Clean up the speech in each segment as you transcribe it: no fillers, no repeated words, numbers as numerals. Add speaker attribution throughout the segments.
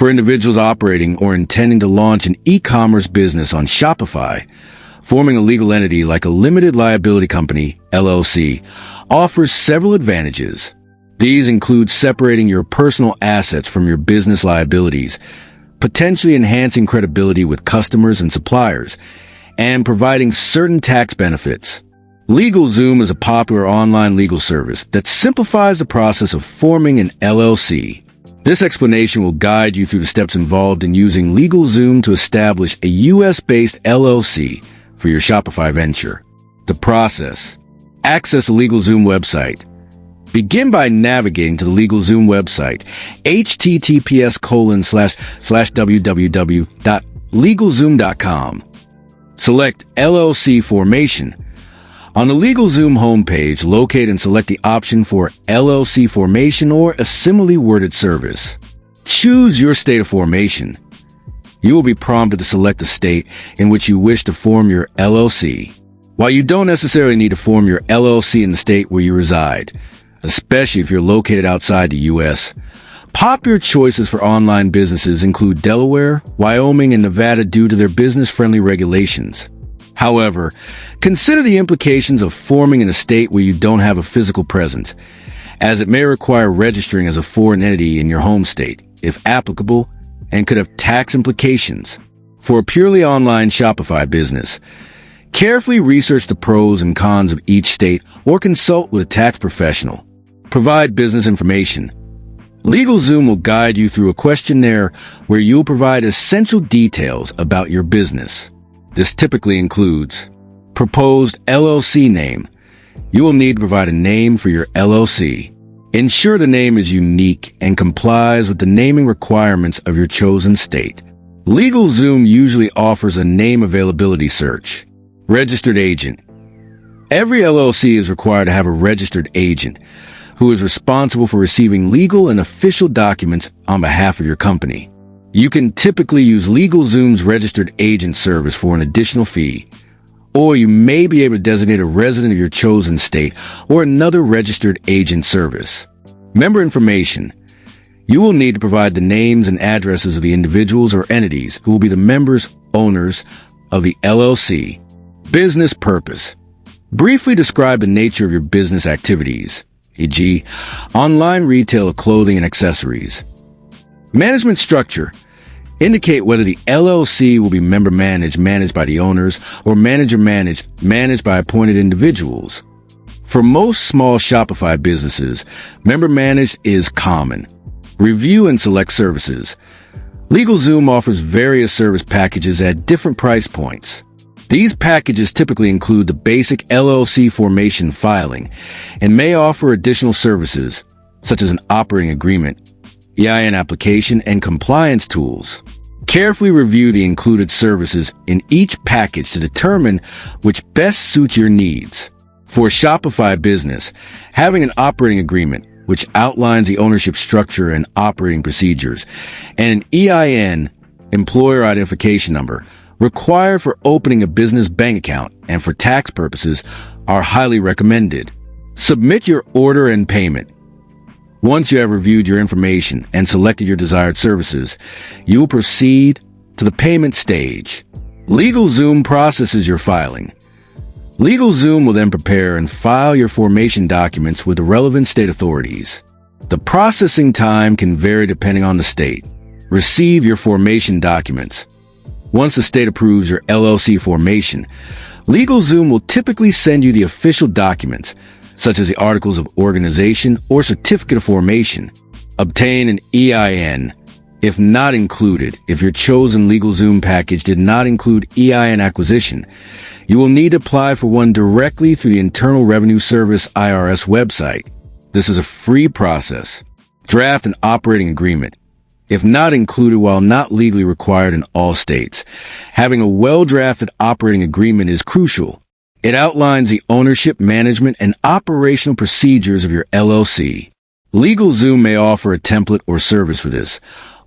Speaker 1: For individuals operating or intending to launch an e-commerce business on Shopify, forming a legal entity like a limited liability company, LLC, offers several advantages. These include separating your personal assets from your business liabilities, potentially enhancing credibility with customers and suppliers, and providing certain tax benefits. LegalZoom is a popular online legal service that simplifies the process of forming an LLC. This explanation will guide you through the steps involved in using LegalZoom to establish a U.S.-based LLC for your Shopify venture. The process. Access the LegalZoom website. Begin by navigating to the LegalZoom website, https://www.legalzoom.com. Select LLC formation. On the LegalZoom homepage, locate and select the option for LLC formation or a similarly worded service. Choose your state of formation. You will be prompted to select the state in which you wish to form your LLC. While you don't necessarily need to form your LLC in the state where you reside, especially if you're located outside the U.S., popular choices for online businesses include Delaware, Wyoming, and Nevada due to their business-friendly regulations. However, consider the implications of forming in a state where you don't have a physical presence, as it may require registering as a foreign entity in your home state, if applicable, and could have tax implications. For a purely online Shopify business, carefully research the pros and cons of each state or consult with a tax professional. Provide business information. LegalZoom will guide you through a questionnaire where you'll provide essential details about your business. This typically includes proposed LLC name. You will need to provide a name for your LLC. Ensure the name is unique and complies with the naming requirements of your chosen state. LegalZoom usually offers a name availability search. Registered agent. Every LLC is required to have a registered agent who is responsible for receiving legal and official documents on behalf of your company. You can typically use LegalZoom's registered agent service for an additional fee, or you may be able to designate a resident of your chosen state or another registered agent service. Member information. You will need to provide the names and addresses of the individuals or entities who will be the members, owners of the LLC. Business purpose. Briefly describe the nature of your business activities, e.g., online retail of clothing and accessories. Management structure. Indicate whether the LLC will be member managed by the owners, or manager managed by appointed individuals. For most small Shopify businesses, member managed is common. Review and select services. LegalZoom offers various service packages at different price points. These packages typically include the basic LLC formation filing and may offer additional services, such as an operating agreement, EIN application, and compliance tools. Carefully review the included services in each package to determine which best suits your needs. For a Shopify business, having an operating agreement, which outlines the ownership structure and operating procedures, and an EIN, employer identification number, required for opening a business bank account and for tax purposes, are highly recommended. Submit your order and payment. Once you have reviewed your information and selected your desired services, you will proceed to the payment stage. LegalZoom processes your filing. LegalZoom will then prepare and file your formation documents with the relevant state authorities. The processing time can vary depending on the state. Receive your formation documents. Once the state approves your LLC formation, LegalZoom will typically send you the official documents, such as the Articles of Organization or Certificate of Formation. Obtain an EIN, if not included. If your chosen LegalZoom package did not include EIN acquisition, you will need to apply for one directly through the Internal Revenue Service IRS website. This is a free process. Draft an operating agreement. If not included while not legally required in all states, having a well-drafted operating agreement is crucial. It outlines the ownership, management, and operational procedures of your LLC. LegalZoom may offer a template or service for this,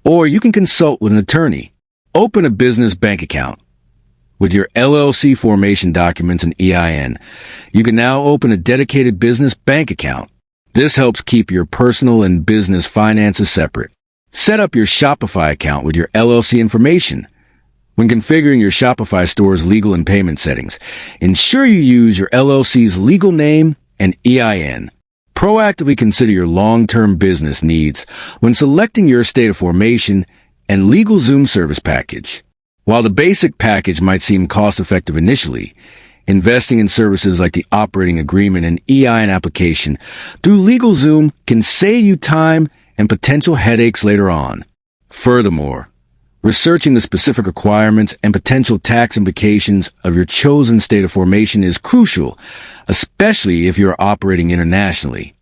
Speaker 1: or you can consult with an attorney. Open a business bank account. With your LLC formation documents and EIN, you can now open a dedicated business bank account. This helps keep your personal and business finances separate. Set up your Shopify account with your LLC information. When configuring your Shopify store's legal and payment settings, ensure you use your LLC's legal name and EIN. Proactively consider your long-term business needs when selecting your state of formation and LegalZoom service package. While the basic package might seem cost-effective initially, investing in services like the operating agreement and EIN application through LegalZoom can save you time and potential headaches later on. Furthermore, researching the specific requirements and potential tax implications of your chosen state of formation is crucial, especially if you're operating internationally.